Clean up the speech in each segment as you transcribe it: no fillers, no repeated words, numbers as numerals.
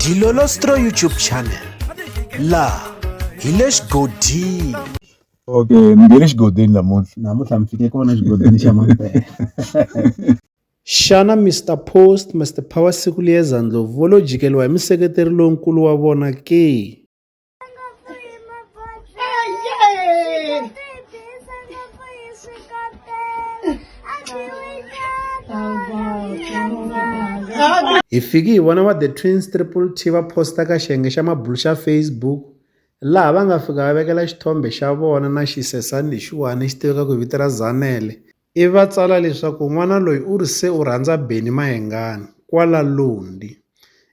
Dilolostro YouTube channel. La Hilesh Godin. Okay, ngene xigodini namuntlha mi fike kona xigodini xa mampela. Shana Mr Post, Mr Power siku liyeza Ndlovu vo lo jikeliwa hi museketeri lonkulu wa vona ke. Hi fiki hi vona va The Twins Triple T va posta ka xiyenge xa mabulu xa Facebook laha va nga fika va vekela xithombe xa vona na xisesani lexiwani xi tivekaka hi vito ra Zanele. I va tsala leswaku n'wana loyi u ri se u rhandza Benny Mayengani kwala Londi.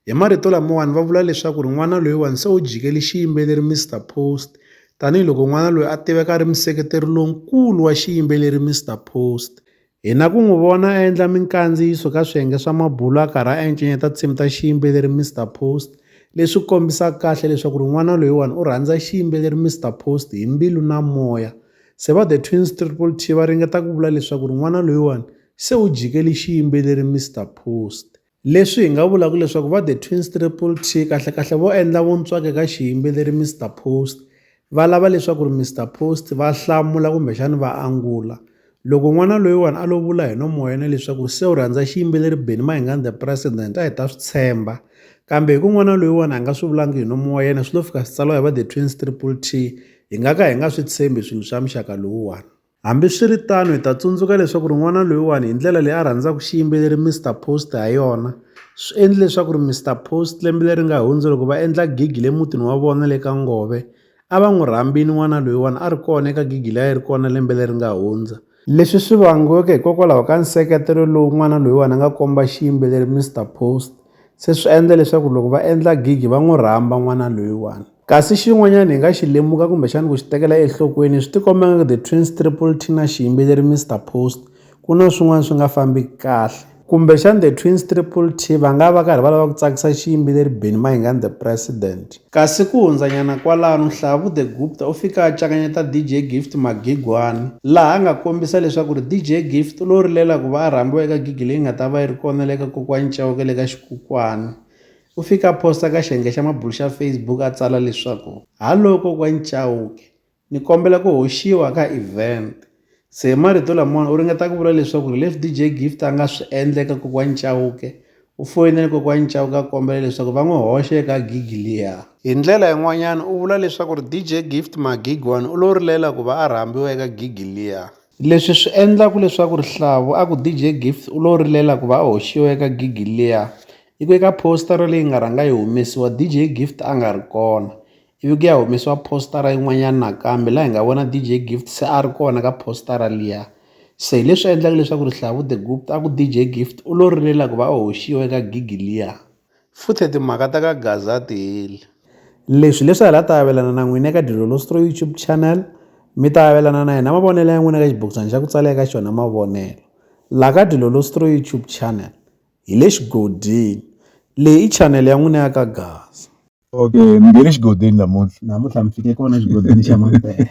Hi marito lamawani va vula leswaku n'wana loyiwani se u jikeli xiyimbeleri Mr Post tanihiloko n'wana loyi a tiveka ri museketeri lonkulu wa xiyimbeleri Mr Post. Hi na ku n'wi vona a endla minkandziyiso ka swiyenge swa mabulu a karhi a encenyeta tinsimu ta xiyimbeleri Mr Post leswi kombisaka kahle leswaku n'wana loyiwani u rhandza xiyimbeleri Mr Post hi mbilu na moya. Se va The Twins Triple T va ringeta ku vula leswaku n'wana loyiwani se u jikeli xiyimbeleri Mr Post. Leswi hi nga vulaka leswaku va The Twins Triple T kahlekahle vo endla vuntswake ka xiyimbeleri Mr Post. Va lava leswaku Mr Post va hlamula kumbexani va angula. Loko n'wana loyiwani a lo vula hi nomo wa yena leswaku se u rhandza xiyimbeleri Benny Mayengani the President a hi ta swi tshemba. Kambe hi ku n'wana loyiwani a nga swi vulangi hi nomo wa yena swi lo fika swi tsariwa hi va The Twins Triple T hi nga ka hi nga swi tshembi swilo swa muxaka lowuwani. Hambiswiritano hi ta tsundzuka leswaku n'wana loyiwani hi ndlela leyi a rhandzaka xiyimbeleri Mr Post ha yona swi endle leswaku Mr Post lembe leri nga hundza loko va endla gigi le mutini wa vona le ka Ngove a va n'wi rhambini n'wana loyiwani a ri kona eka gigi leyi a yi ri kona lembe leri nga hundza. Leswi swi vangiweke hikokwalaho ka nseketelo lowu n'wana loyiwani a nga komba xiyimbeleri Mr Post se swi endla leswaku loko va endla gigi va n'wi rhamba n'wana loyiwani. Kasi xin'wanyana hi nga xi lemuka kumbexana ku xi tekela enhlokweni swi tikomba nga The Twins Triple T na xiyimbeleri Mr Post ku na swin'wana swi nga fambi kahle kumbexana The Twins Triple T va nga va karhi va lava ku tsakisa xiyimbeleri Benny Mayengani the President. Kasi ku hundzanyana kwalano Nhlavu the Gupta u fika a cakanyeta DJ Gift Magigwani laha a nga kombisa leswaku DJ Gift u lo rilela ku va a rhambiwa eka gigi leyi nga ta va yi ri kona le ka kokwani Chauke le ka Xikokwani. U fika a posta ka xiyenge xa mabulu xa Facebook a tsala leswaku hallo kokwani Chauke ni kombela ku hoxiwa ka event. Se hi marito lamawani u ringeta ku vula leswaku leswi DJ Gift a nga swi endla eka kokwani Chauke u foyinele kokwani Chauke a kombela leswaku va n'wi hoxa eka gigi liya. Hi ndlela yin'wanyana u vula leswaku DJ Gift Magigwani u lo rilela ku va a rhambiwa eka gigi liya. Leswi swi endlaku leswaku Nhlavu a ku DJ Gift u lo rilela ku va a hoxiwa eka gigi liya i ku eka postara leyi nga rhanga yi humesiwa DJ Gift a nga ri kona ivi ku ya humesiwa postara yin'wanyana nakambe laha hi nga vona DJ Gift se a ri kona ka postara liya. Se hi leswi endlaka leswaku Nhlavu the Gupta a ku DJ Gift u lo rilela ku va a hoxiwa eka gigi liya. Futhe timhaka ta ka Gaza ti heli. Leswi hi la ta avelana na n'wina eka Dilolostro YouTube channel mi ta avelana na hina mavonelo ya n'wina eka xibokisana xa ku tsala eka xona mavonelo. La ka Dilolostro YouTube channel hi le xigodini leyi i channel ya n'wina ya ka Gaza. Okay, ngene xigodini namuntlha mi fike kona xigodini xa mampela.